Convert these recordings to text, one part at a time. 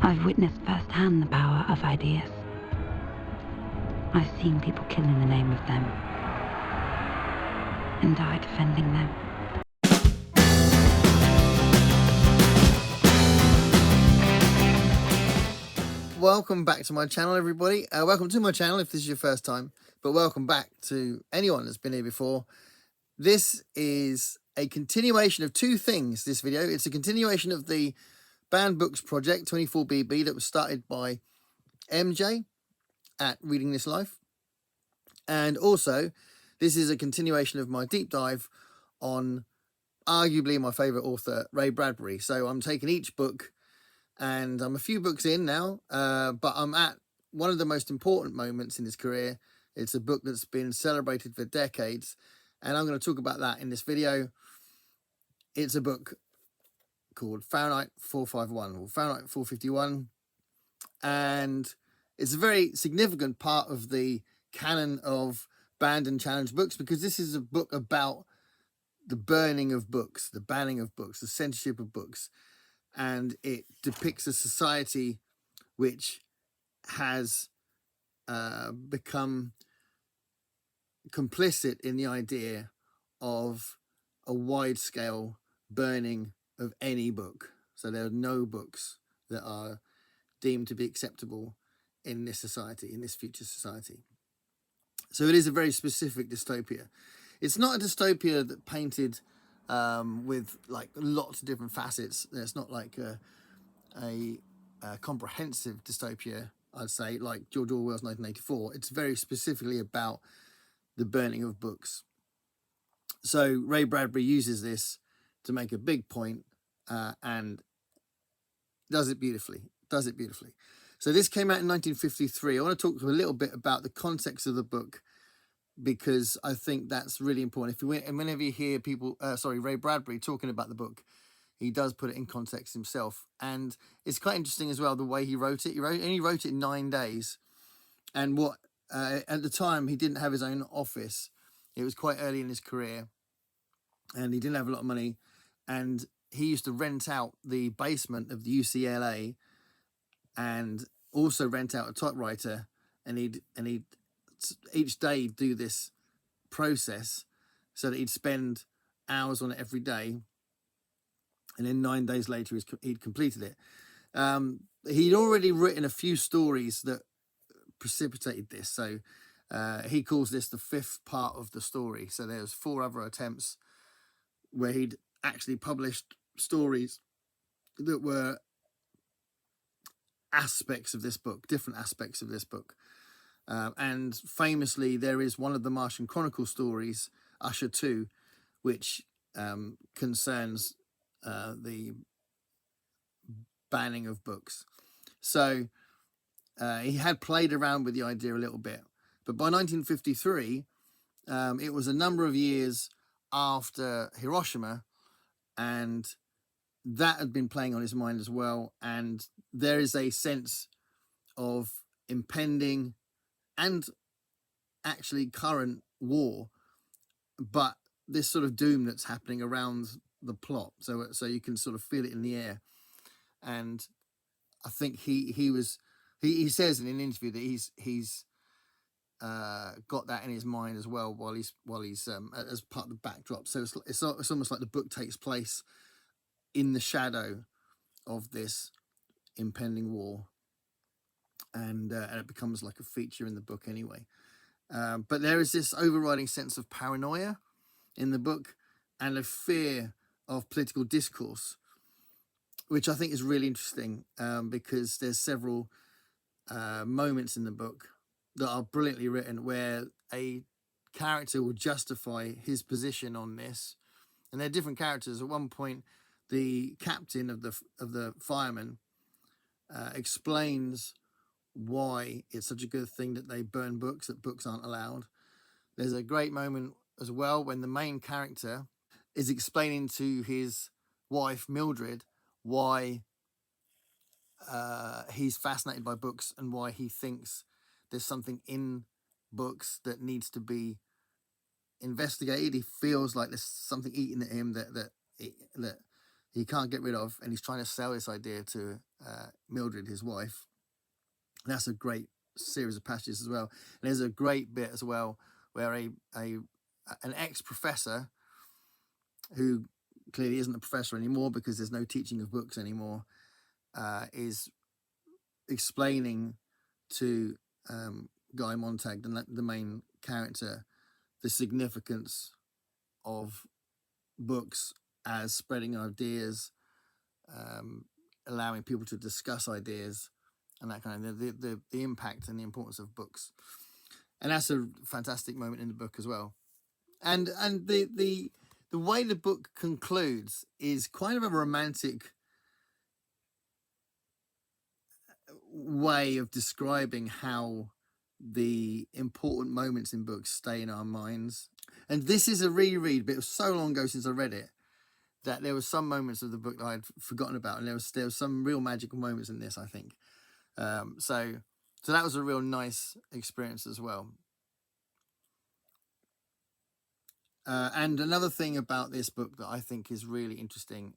I've witnessed firsthand the power of ideas. I've seen people kill in the name of them and die defending them. Welcome back to my channel, everybody. Welcome to my channel if this is your first time, but welcome back to anyone that's been here before. This is a continuation of two things, this video. It's a continuation of the Banned Books Project 24BB that was started by MJ at Reading This Life. And also, this is a continuation of my deep dive on arguably my favourite author, Ray Bradbury. So I'm taking each book, and I'm a few books in now, but I'm at one of the most important moments in his career. It's a book that's been celebrated for decades, and I'm going to talk about that in this video. It's a book called Fahrenheit 451 or Fahrenheit 451, and it's a very significant part of the canon of banned and challenged books, because this is a book about the burning of books, the banning of books, the censorship of books, and it depicts a society which has become complicit in the idea of a wide-scale burning of any book. So there are no books that are deemed to be acceptable in this society, in this future society. So it is a very specific dystopia. It's not a dystopia that painted with like lots of different facets. It's not like a comprehensive dystopia, I'd say, like George Orwell's 1984. It's very specifically about the burning of books. So Ray Bradbury uses this to make a big point, and does it beautifully. So this came out in 1953. I want to talk a little bit about the context of the book, because I think that's really important. Whenever you hear people, Ray Bradbury talking about the book, he does put it in context himself. And it's quite interesting as well, the way he wrote it. He only wrote it in 9 days. And at the time, he didn't have his own office. It was quite early in his career, and he didn't have a lot of money. And he used to rent out the basement of the UCLA and also rent out a typewriter. And he'd each day do this process so that he'd spend hours on it every day, and then 9 days later he'd completed it. He'd already written a few stories that precipitated this, so he calls this the 5th part of the story. So there's 4 other attempts where he'd actually published stories that were aspects of this book, different aspects of this book. And famously, there is one of the Martian Chronicles stories, Usher 2, which concerns the banning of books. So he had played around with the idea a little bit. But by 1953, it was a number of years after Hiroshima, and that had been playing on his mind as well. And there is a sense of impending and actually current war, but this sort of doom that's happening around the plot. So you can sort of feel it in the air. And I think he says in an interview that he's got that in his mind as well while he's as part of the backdrop. So it's almost like the book takes place in the shadow of this impending war, and it becomes like a feature in the book anyway. But there is this overriding sense of paranoia in the book, and a fear of political discourse, which I think is really interesting, because there's several moments in the book that are brilliantly written where a character will justify his position on this. And they're different characters. At one point, the captain of the firemen explains why it's such a good thing that they burn books, that books aren't allowed. There's a great moment as well when the main character is explaining to his wife Mildred why he's fascinated by books and why he thinks there's something in books that needs to be investigated. He feels like there's something eating at him that he can't get rid of, and he's trying to sell this idea to Mildred, his wife. And that's a great series of passages as well. And there's a great bit as well where an ex-professor, who clearly isn't a professor anymore because there's no teaching of books anymore, is explaining to Guy Montag, the main character, the significance of books as spreading ideas, allowing people to discuss ideas, and that kind of the impact and the importance of books. And that's a fantastic moment in the book as well. And the way the book concludes is kind of a romantic way of describing how the important moments in books stay in our minds. And this is a reread, but it was so long ago since I read it that there were some moments of the book that I'd forgotten about, and there was some real magical moments in this, I think. So that was a real nice experience as well. And another thing about this book that I think is really interesting,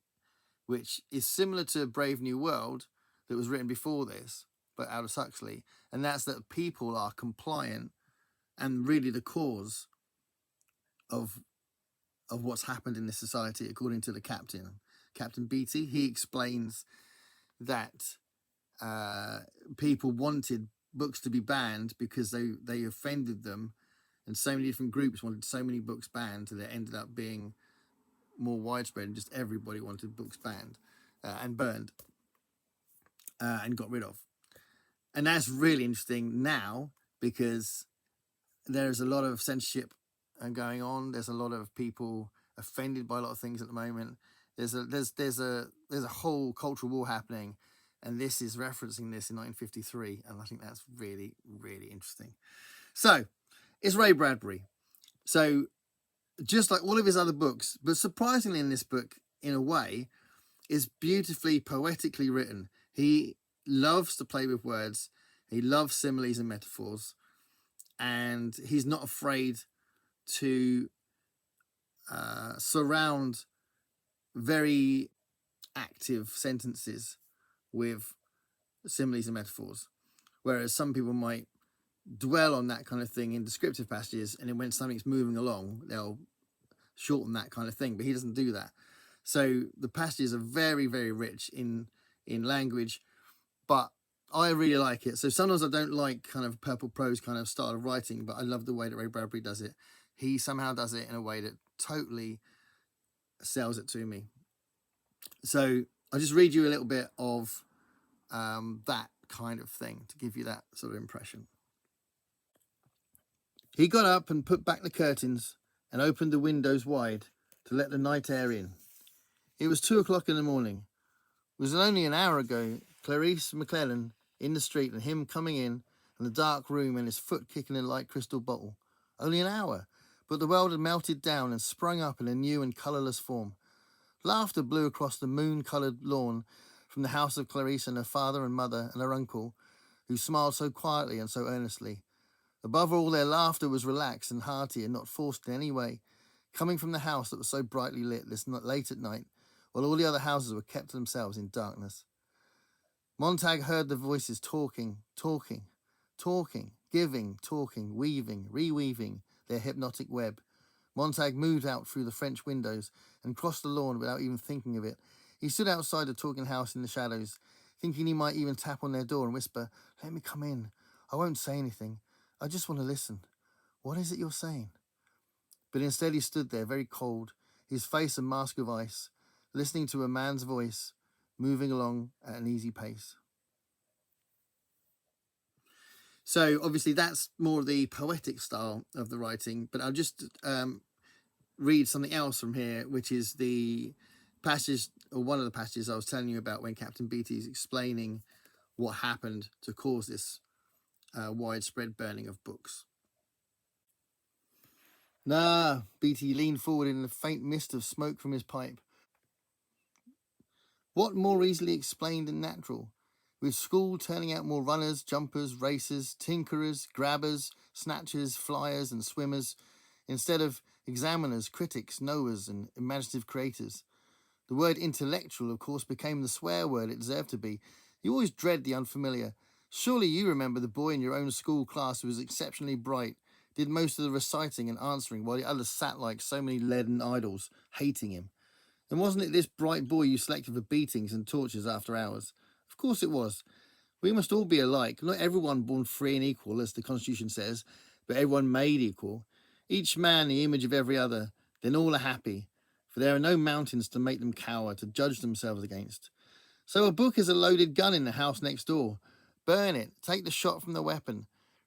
which is similar to Brave New World that was written before this, but Aldous Huxley, and that's that people are compliant and really the cause of what's happened in this society, according to the Captain Beatty. He explains that people wanted books to be banned because they offended them, and so many different groups wanted so many books banned that it ended up being more widespread, and just everybody wanted books banned and burned and got rid of. And that's really interesting now because there's a lot of censorship going on. There's a lot of people offended by a lot of things at the moment. There's a whole cultural war happening, and this is referencing this in 1953, and I think that's really, really interesting. So it's Ray Bradbury. So just like all of his other books, but surprisingly in this book, in a way, is beautifully, poetically written. He loves to play with words. He loves similes and metaphors, and he's not afraid to surround very active sentences with similes and metaphors, whereas some people might dwell on that kind of thing in descriptive passages, and then when something's moving along, they'll shorten that kind of thing, but he doesn't do that. So the passages are very, very rich in language, but I really like it. So sometimes I don't like kind of purple prose kind of style of writing, but I love the way that Ray Bradbury does it. He somehow does it in a way that totally sells it to me. So I'll just read you a little bit of that kind of thing to give you that sort of impression. He got up and put back the curtains and opened the windows wide to let the night air in. It was 2 o'clock in the morning. It was only an hour ago Clarice McClellan in the street and him coming in and the dark room and his foot kicking a light crystal bottle. Only an hour, but the world had melted down and sprung up in a new and colourless form. Laughter blew across the moon-coloured lawn from the house of Clarice and her father and mother and her uncle, who smiled so quietly and so earnestly. Above all, their laughter was relaxed and hearty and not forced in any way, coming from the house that was so brightly lit this late at night, while all the other houses were kept to themselves in darkness. Montag heard the voices talking, giving, talking, weaving, reweaving their hypnotic web. Montag moved out through the French windows and crossed the lawn without even thinking of it. He stood outside the talking house in the shadows, thinking he might even tap on their door and whisper, "Let me come in. I won't say anything. I just want to listen. What is it you're saying?" But instead he stood there, very cold, his face a mask of ice, listening to a man's voice, moving along at an easy pace. So obviously that's more the poetic style of the writing, but I'll just read something else from here, which is the passage, or one of the passages I was telling you about when Captain Beatty is explaining what happened to cause this widespread burning of books. "Nah," Beatty leaned forward in the faint mist of smoke from his pipe. "What more easily explained and natural? With school turning out more runners, jumpers, racers, tinkerers, grabbers, snatchers, flyers and swimmers, instead of examiners, critics, knowers and imaginative creators. The word intellectual, of course, became the swear word it deserved to be. You always dread the unfamiliar. Surely you remember the boy in your own school class who was exceptionally bright, did most of the reciting and answering, while the others sat like so many leaden idols, hating him. And wasn't it this bright boy you selected for beatings and tortures after hours? Of course it was. We must all be alike, not everyone born free and equal, as the Constitution says, but everyone made equal. Each man the image of every other, then all are happy, for there are no mountains to make them cower, to judge themselves against. So a book is a loaded gun in the house next door. Burn it, take the shot from the weapon,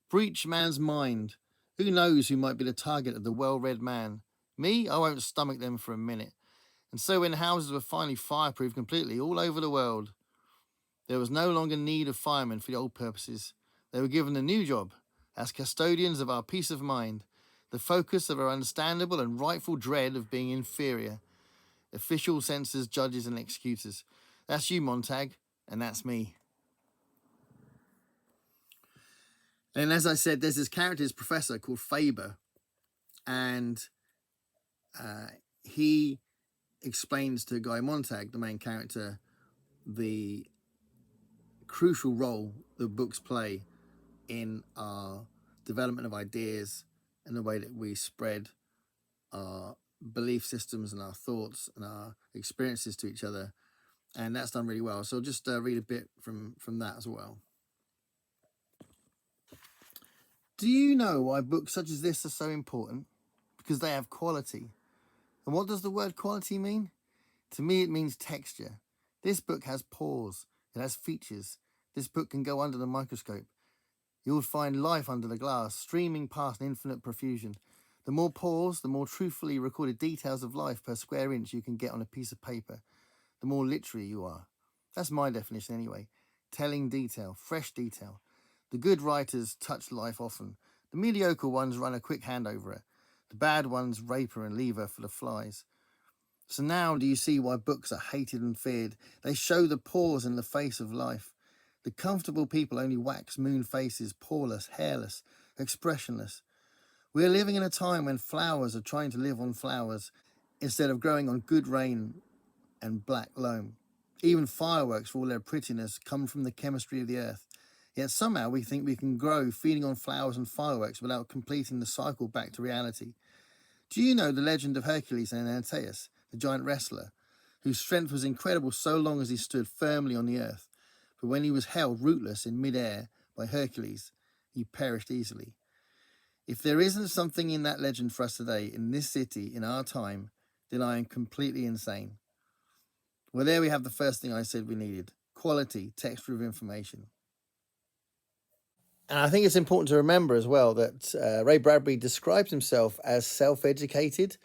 breach man's mind. Who knows who might be the target of the well-read man? Me, I won't stomach them for a minute. And so when houses were finally fireproof completely all over the world, there was no longer need of firemen for the old purposes. They were given a new job as custodians of our peace of mind, the focus of our understandable and rightful dread of being inferior. Official censors, judges, and executors. That's you, Montag, and that's me. And as I said, there's this character, this professor called Faber, and he explains to Guy Montag, the main character, the crucial role that books play in our development of ideas and the way that we spread our belief systems and our thoughts and our experiences to each other. And that's done really well. So I'll just read a bit from that as well. Do you know why books such as this are so important? Because they have quality. And what does the word quality mean? To me, it means texture. This book has pores. It has features. This book can go under the microscope. You will find life under the glass, streaming past an infinite profusion. The more pores, the more truthfully recorded details of life per square inch you can get on a piece of paper, the more literary you are. That's my definition anyway. Telling detail, fresh detail. The good writers touch life often. The mediocre ones run a quick hand over it. The bad ones rape her and leave her for the flies. So now do you see why books are hated and feared? They show the pores in the face of life. The comfortable people only wax moon faces, poreless, hairless, expressionless. We are living in a time when flowers are trying to live on flowers instead of growing on good rain and black loam. Even fireworks, for all their prettiness, come from the chemistry of the earth. Yet somehow we think we can grow feeding on flowers and fireworks without completing the cycle back to reality. Do you know the legend of Hercules and Antaeus, the giant wrestler, whose strength was incredible so long as he stood firmly on the earth? But when he was held rootless in mid-air by Hercules, he perished easily. If there isn't something in that legend for us today, in this city, in our time, then I am completely insane. Well, there we have the first thing I said we needed. Quality, texture of information. And I think it's important to remember as well that Ray Bradbury describes himself as self-educated.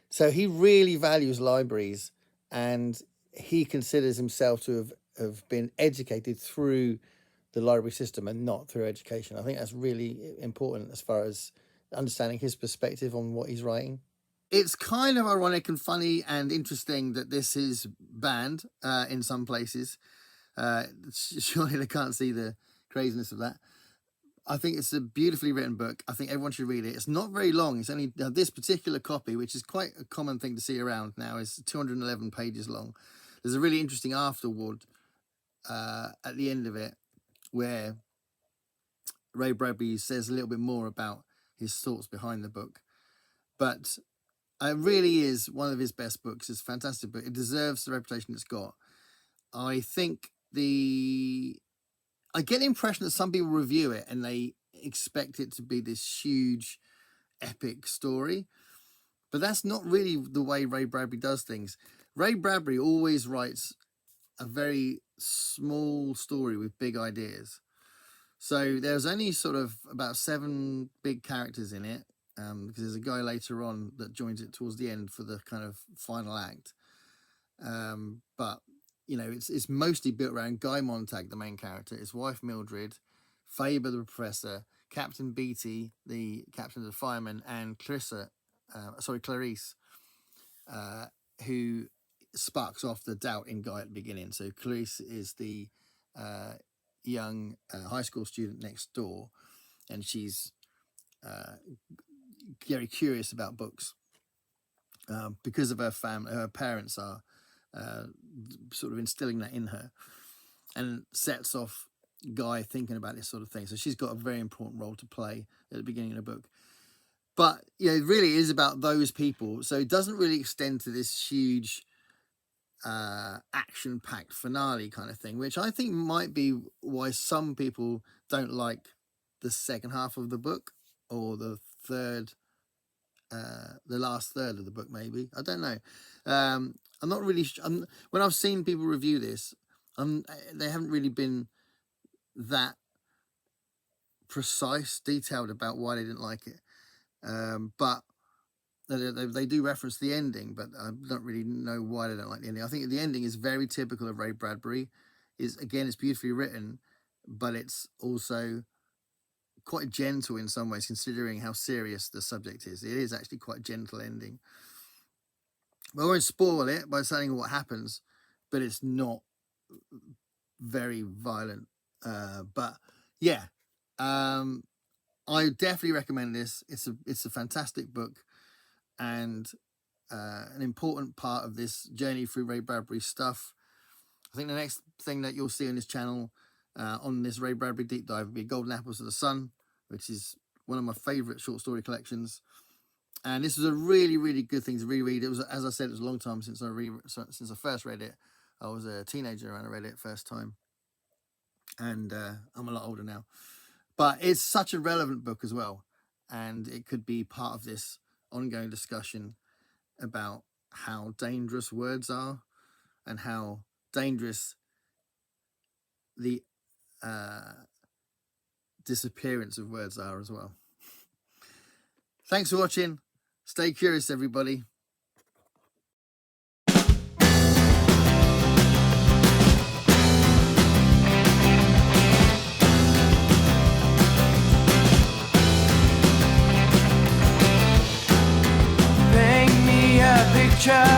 So he really values libraries, and he considers himself to have been educated through the library system and not through education. I think that's really important as far as understanding his perspective on what he's writing. It's kind of ironic and funny and interesting that this is banned in some places. Surely they can't see the craziness of that. I think it's a beautifully written book. I think everyone should read it. It's not very long. It's only this particular copy, which is quite a common thing to see around now, is 211 pages long. There's a really interesting afterword at the end of it where Ray Bradbury says a little bit more about his thoughts behind the book. But it really is one of his best books. It's a fantastic book. It deserves the reputation it's got. I think I get the impression that some people review it and they expect it to be this huge, epic story. But that's not really the way Ray Bradbury does things. Ray Bradbury always writes a very small story with big ideas. So there's only sort of about 7 big characters in it, because there's a guy later on that joins it towards the end for the kind of final act. But you know, it's mostly built around Guy Montag, the main character, his wife Mildred, Faber the professor, Captain Beatty, the captain of the firemen, and Clarice, who sparks off the doubt in Guy at the beginning. So Clarice is the young high school student next door, and she's very curious about books because of her family. Her parents are sort of instilling that in her, and sets off Guy thinking about this sort of thing. So she's got a very important role to play at the beginning of the book. But it really is about those people. So it doesn't really extend to this huge action-packed finale kind of thing, which I think might be why some people don't like the second half of the book, or the last third of the book, maybe. I don't know. I'm not really when I've seen people review this, they haven't really been that precise, detailed about why they didn't like it. But they do reference the ending, but I don't really know why they don't like the ending. I think the ending is very typical of Ray Bradbury. It's beautifully written, but it's also quite gentle in some ways, considering how serious the subject is. It is actually quite a gentle ending. I won't spoil it by saying what happens, but it's not very violent. But yeah, I definitely recommend this. It's a fantastic book, and an important part of this journey through Ray Bradbury stuff. I think the next thing that you'll see on this channel, on this Ray Bradbury deep dive, will be Golden Apples of the Sun, which is one of my favourite short story collections. And this was a really, really good thing to reread. It was, as I said, it was a long time since I first read it. I was a teenager when I read it first time, and I'm a lot older now. But it's such a relevant book as well, and it could be part of this ongoing discussion about how dangerous words are, and how dangerous the disappearance of words are as well. Thanks for watching. Stay curious, everybody. Paint me a picture